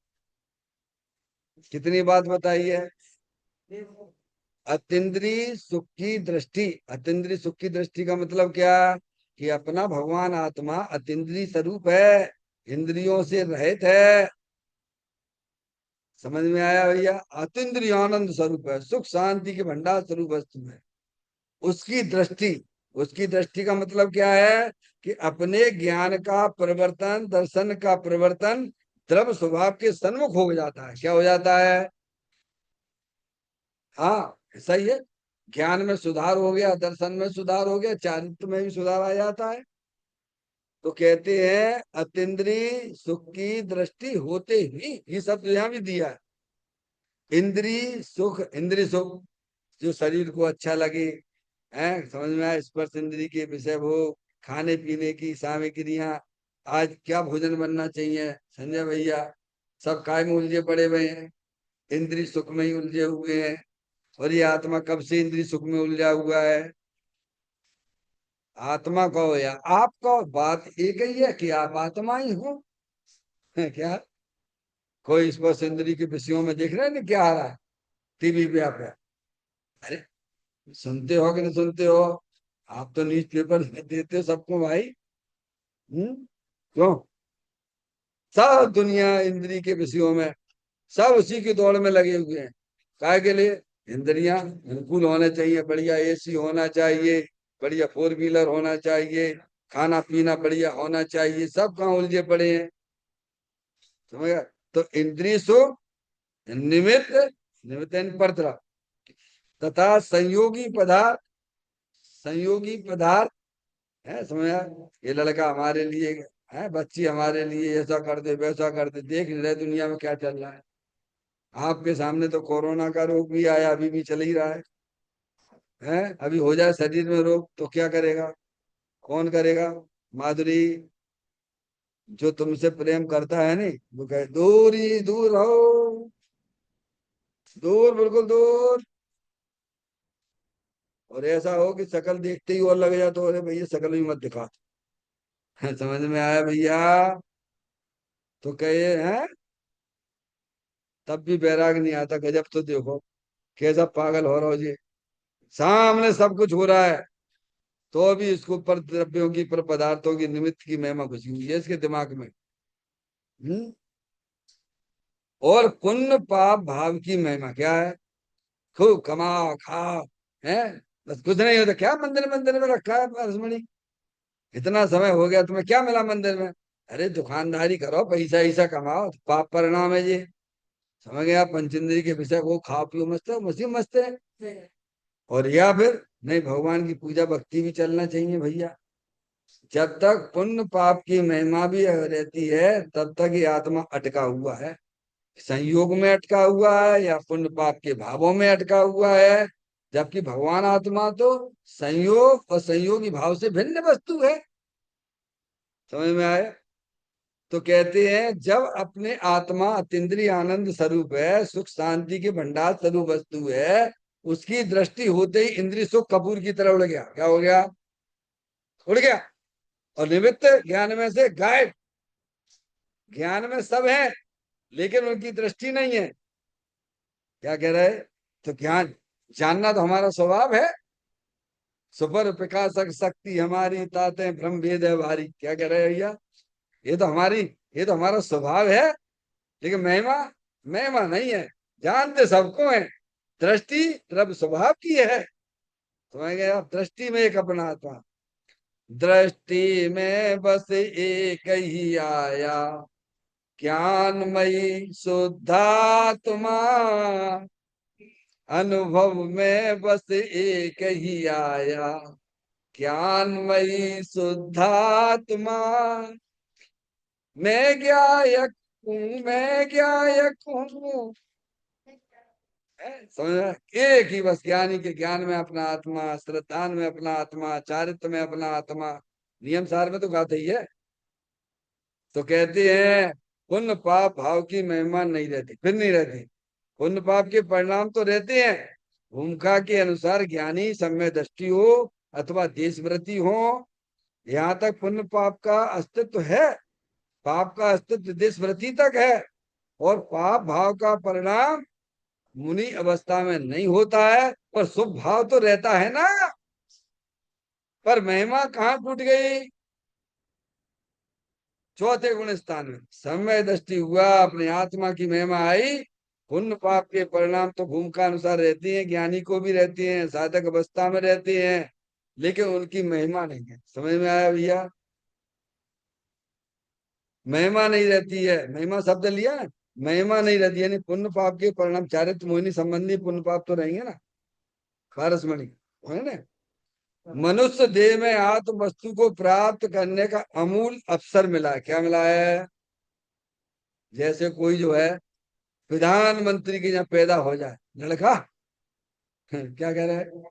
कितनी बात बताई है? अतीन्द्रिय सुख की दृष्टि। अतीन्द्रिय सुख की दृष्टि का मतलब क्या? कि अपना भगवान आत्मा अतीन्द्रिय स्वरूप है, इंद्रियों से रहित है। समझ में आया भैया? अतीन्द्रिय आनंद स्वरूप है, सुख शांति के भंडार स्वरूप वस्तु है। उसकी दृष्टि, उसकी दृष्टि का मतलब क्या है? कि अपने ज्ञान का परिवर्तन, दर्शन का परिवर्तन द्रव्य स्वभाव के सन्मुख हो जाता है। क्या हो जाता है? हाँ, ऐसा ही है। ज्ञान में सुधार हो गया, दर्शन में सुधार हो गया, चारित्र में भी सुधार आ जाता है। तो कहते हैं अतीन्द्रिय सुख की दृष्टि होते ही, ये शब्द यहाँ भी दिया है। इंद्रिय सुख, इंद्रिय सुख जो शरीर को अच्छा लगे, है समझ में आए, स्पर्श इंद्रिय के विषय भोग, खाने पीने की सामग्रियां, आज क्या भोजन बनना चाहिए संजय भैया, सब काय में उलझे पड़े हुए हैं, इंद्रिय सुख में ही उलझे हुए हैं। और ये आत्मा कब से इंद्रिय सुख में उलझा हुआ है? आत्मा कहो या आप कहो, बात एक ही है कि आप आत्मा ही हो। क्या? कोई स्पर्श इंद्रिय के विषयों में देख रहे हैं ना क्या आ रहा है टीवी पे आप? अरे सुनते हो कि नहीं सुनते हो? आप तो न्यूज पेपर देते हो सबको भाई। क्यों? सब दुनिया इंद्री के विषयों में, सब उसी की दौड़ में लगे हुए हैं। काय के लिए? इंद्रियां अनुकूल होने चाहिए, बढ़िया एसी होना चाहिए, बढ़िया फोर व्हीलर होना चाहिए, खाना पीना बढ़िया होना चाहिए, सब कहाँ उलझे पड़े हैं। समझ गया? तो इंद्रिय सुख निमित्त, निमित्त पर तथा संयोगी पदार्थ है। समझा? ये लड़का हमारे लिए है, बच्ची हमारे लिए, ऐसा कर दे वैसा कर दे। देख नहीं रहे दुनिया में क्या चल रहा है। आपके सामने तो कोरोना का रोग भी आया, अभी भी चल ही रहा है। अभी हो जाए शरीर में रोग तो क्या करेगा? कौन करेगा? माधुरी, जो तुमसे प्रेम करता है नहीं, वो कहे दूर ही दूर रहो, दूर, बिल्कुल दूर। और ऐसा हो कि शकल देखते ही और लग जाए तो अरे भैया शकल भी मत दिखा। समझ में आया भैया? तो कहे हैं, तब भी बैराग नहीं आता। गजब तो देखो, कैसा पागल हो रहा हो जी। सामने सब कुछ हो रहा है, तो भी इसको पर द्रव्यों की, पर पदार्थों की, निमित्त की महिमा घुसी हुई है इसके दिमाग में। हम्म। और पुण्य पाप भाव की महिमा क्या है? खूब कमाओ खाओ, है, बस कुछ नहीं होता। क्या मंदिर मंदिर में रखा है रसमणी? इतना समय हो गया, तुम्हें क्या मिला मंदिर में? अरे दुकानदारी करो, पैसा ऐसा कमाओ, पाप परिणाम है ये। समझ गया? पंचेंद्री के विषय को खाओ पियो मस्त है, मसीह मस्त है। और या फिर नहीं, भगवान की पूजा भक्ति भी चलना चाहिए भैया। जब तक पुण्य पाप की महिमा भी रहती है, तब तक ये आत्मा अटका हुआ है, संयोग में अटका हुआ है या पुण्य पाप के भावों में अटका हुआ है। जबकि भगवान आत्मा तो संयोग और संयोगी भाव से भिन्न वस्तु है। समझ में आया? तो कहते हैं, जब अपने आत्मा अतीन्द्रिय आनंद स्वरूप है, सुख शांति के भंडार स्वरूप वस्तु है, उसकी दृष्टि होते ही इंद्रिय सुख कपूर की तरह उड़ गया। क्या हो गया? उड़ गया। और निमित्त ज्ञान में से गायब। ज्ञान में सब है, लेकिन उनकी दृष्टि नहीं है। क्या कह रहे? तो ज्ञान जानना तो हमारा स्वभाव है। सुपर प्रकाशक शक्ति हमारी, ताते ब्रह्म वेद है भारी। क्या कह रहे हैं भैया? ये तो हमारी, ये तो हमारा स्वभाव है। लेकिन महिमा, महिमा नहीं है। जानते सबको है, दृष्टि रब स्वभाव की है। समझ गए आप? दृष्टि में एक अपना आत्मा, दृष्टि में बस एक ही आया, ज्ञानमयी शुद्धात्मा, अनुभव में बस एक ही आया, ज्ञानमयी शुद्धात्मा। मैं ज्ञायक हूँ, मैं ज्ञायक हूँ। समझ? एक ही बस ज्ञानी के ज्ञान में अपना आत्मा, श्रद्धान में अपना आत्मा, चारित्र में अपना आत्मा। नियम सार में तो गाते ही है। तो कहते हैं, पुण्य पाप भाव की महिमा नहीं रहती, फिर नहीं रहती। पुण्य पाप के परिणाम तो रहते हैं। भूमिका के अनुसार ज्ञानी सम्य दृष्टि हो अथवा देशव्रति हो, यहाँ तक पुण्य पाप का अस्तित्व है। पाप का अस्तित्व देशव्रति तक है। और पाप भाव का परिणाम मुनि अवस्था में नहीं होता है, पर शुभ भाव तो रहता है ना। पर महिमा कहाँ टूट गई? चौथे गुण स्थान में समय दृष्टि हुआ, अपने आत्मा की महिमा आई। पुण्य पाप के परिणाम तो भूमिका अनुसार रहती हैं, ज्ञानी को भी रहती हैं, साधक अवस्था में रहती हैं, लेकिन उनकी महिमा नहीं है। समझ में आया भैया? महिमा नहीं रहती है। महिमा शब्द लिया ना, महिमा नहीं रहती, यानी पुण्य पाप के परिणाम चारित्र मोहिनी संबंधी पुण्य पाप तो रहेंगे ना। पारसमणि है ना। मनुष्य देह में आत्म वस्तु को प्राप्त करने का अमूल अवसर मिला है। क्या मिला है? जैसे कोई जो है प्रधानमंत्री के यहाँ पैदा हो जाए लड़का, क्या कह रहे हैं,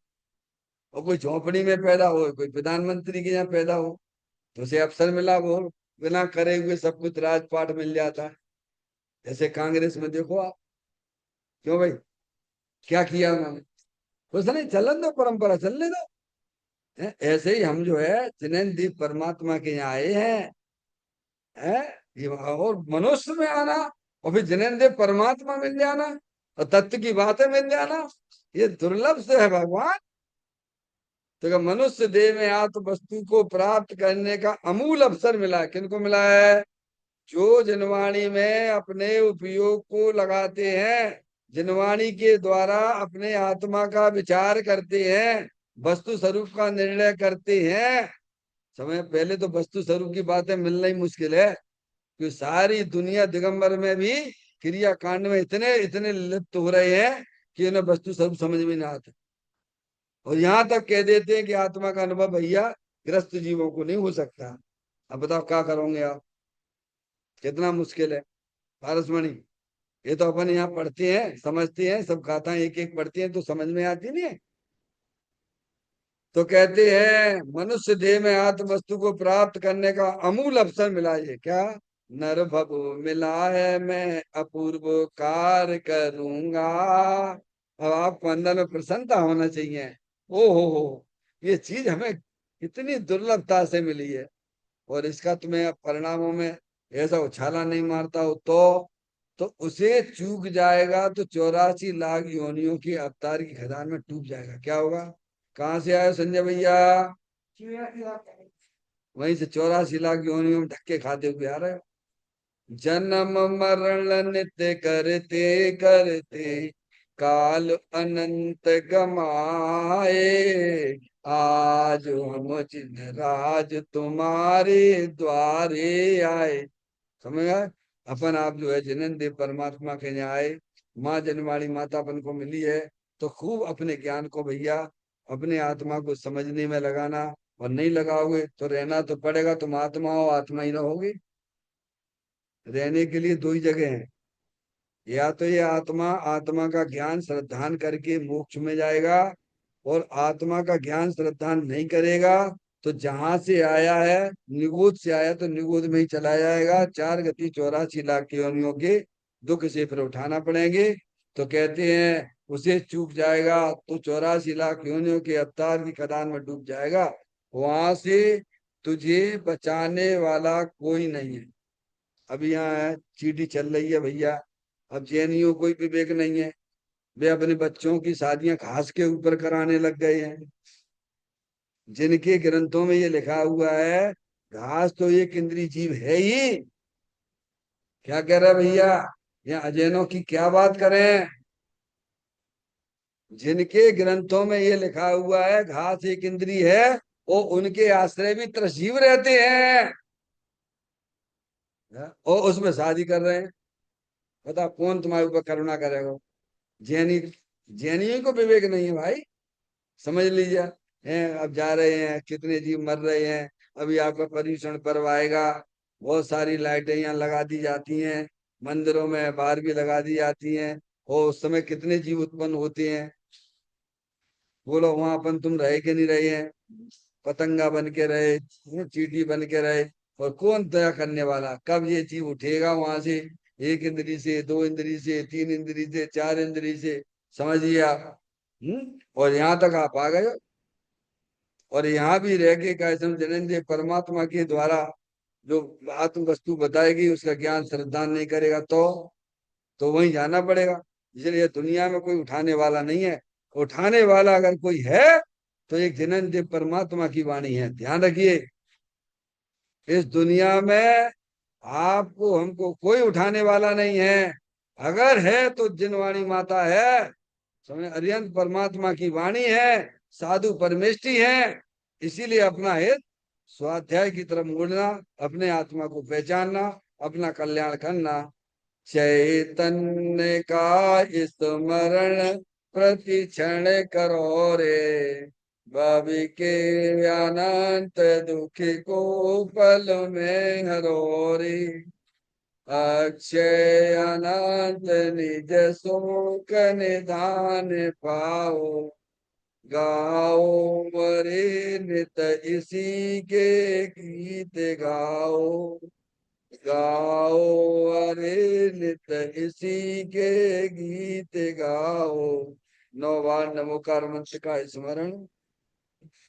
और कोई झोपड़ी में पैदा हो, कोई प्रधानमंत्री के यहाँ पैदा हो, तो उसे अवसर मिला, वो बिना करे हुए सब कुछ राजपाट मिल जाता है। जैसे कांग्रेस में देखो आप, क्यों भाई, क्या किया उन्होंने? कुछ नहीं, चलन दो, परंपरा चलने दो। ऐसे ही हम जो है जिनेन्द्र दीप परमात्मा के यहाँ आए हैं। है, ये और मनुष्य में आना, और फिर जिनेन्द्र देव परमात्मा मिल जाना, और तत्व की बातें मिल जाना, ये दुर्लभ से है भगवान। तो क्या मनुष्य देह में आत्म वस्तु को प्राप्त करने का अमूल अवसर मिला है। किनको मिला है? जो जिनवाणी में अपने उपयोग को लगाते हैं, जिनवाणी के द्वारा अपने आत्मा का विचार करते हैं, वस्तु स्वरूप का निर्णय करते हैं। समय पहले तो वस्तु स्वरूप की बातें मिलना ही मुश्किल है, क्योंकि सारी दुनिया दिगंबर में भी क्रिया कांड में इतने इतने लिप्त हो रहे हैं कि उन्हें वस्तु स्वरूप समझ में नहीं आता। और यहां तक कह देते हैं कि आत्मा का अनुभव भैया ग्रस्त जीवों को नहीं हो सकता। अब बताओ क्या करोगे आप? कितना मुश्किल है पारसमणि। ये तो अपन यहाँ पढ़ते हैं, समझते हैं, सब गाथाएं एक एक पढ़ते हैं तो समझ में आती नहीं है। तो कहते हैं मनुष्य देह में आत्म वस्तु को प्राप्त करने का अमूल अवसर मिला। ये क्या नर भव मिला है, मैं अपूर्व कार्य करूंगा। अब आपको अंदर में प्रसन्नता होना चाहिए। ओ हो, ये चीज हमें कितनी दुर्लभता से मिली है, और इसका तुम्हें परिणामों में ऐसा उछाला नहीं मारता हो तो उसे चूक जाएगा तो 84 लाख योनियों की अवतार की खदान में डूब जाएगा। क्या होगा? कहाँ से आए संजय भैया? वहीं से 84 लाख योनियों में धक्के खाते हुए आ रहे हो। जन्म मरण नित्य करते करते काल अनंत गमाए, आज हम जिन राज तुम्हारे द्वारे आए। समझ गए? अपन आप जो है जिनेन्द्र देव परमात्मा के यहाँ आए, माँ जनवाणी माता अपन को मिली है, तो खूब अपने ज्ञान को भैया अपने आत्मा को समझने में लगाना। और नहीं लगाओगे तो रहना तो पड़ेगा, तुम आत्मा हो, आत्मा ही रहोगे। रहने के लिए दो ही जगह है, या तो ये आत्मा आत्मा का ज्ञान श्रद्धान करके मोक्ष में जाएगा, और आत्मा का ज्ञान श्रद्धान नहीं करेगा तो जहां से आया है, निगूद से आया तो निगूद में ही चला जाएगा। 4 गति 84 लाख की योनियों के दुख से फिर उठाना पड़ेंगे। तो कहते हैं उसे चूक जाएगा तो 84 लाख योनियों के अवतार की खदान में डूब जाएगा। वहां से तुझे बचाने वाला कोई नहीं है। अभी यहाँ चीटी चल रही है भैया। अब जैनियों कोई विवेक नहीं है, वे अपने बच्चों की शादियां घास के ऊपर कराने लग गए हैं। जिनके ग्रंथों में ये लिखा हुआ है घास तो एक इंद्रिय जीव है ही। क्या कह रहा है भैया? यहाँ अजैनों की क्या बात करें? जिनके ग्रंथों में ये लिखा हुआ है घास एक इंद्रिय है, वो उनके आश्रय भी त्रसीव रहते हैं, और उसमें शादी कर रहे हैं। बता कौन तुम्हारे ऊपर करुणा करेगा? जैनी, जैनियों को विवेक नहीं है भाई। समझ लीजिए। अब जा रहे हैं, कितने जीव मर रहे हैं। अभी आपका पर्यूषण पर्व आएगा, बहुत सारी लाइटें यहाँ लगा दी जाती हैं, मंदिरों में बाहर भी लगा दी जाती हैं, और उस समय कितने जीव उत्पन्न होते हैं। बोलो वहां अपन तुम रहे के नहीं रहे हैं? पतंगा बन के रहे, चींटी बन के रहे, और कौन दया करने वाला? कब ये जीव उठेगा वहां से? एक इंद्री से, दो इंद्री से, तीन इंद्री से, चार इंद्री से, समझिए आप। और यहाँ तक आप आ गए हो। और यहाँ भी रह के कैसे जनेंद्र परमात्मा के द्वारा जो आत्म वस्तु बताएगी उसका ज्ञान श्रद्धान नहीं करेगा तो वहीं जाना पड़ेगा। इसलिए दुनिया में कोई उठाने वाला नहीं है। उठाने वाला अगर कोई है तो एक जनेंद्र परमात्मा की वाणी है, ध्यान रखिए। इस दुनिया में आपको हमको कोई उठाने वाला नहीं है। अगर है तो जिनवाणी माता है, समझ, अरिहंत परमात्मा की वाणी है, साधु परमेष्टि है। इसीलिए अपना हित स्वाध्याय की तरफ मुड़ना, अपने आत्मा को पहचानना, अपना कल्याण करना। चैतन्य का स्मरण प्रति क्षण करो रे, भावी के अनंत दुख को पल में हरो रे। अक्षय अनंत निज सुख निधान पाओ, गाओ मरे नित इसी के गीत गाओ, गाओ अरे नित इसी के गीत गाओ। 9 बार नमोकार मंत्र का स्मरण।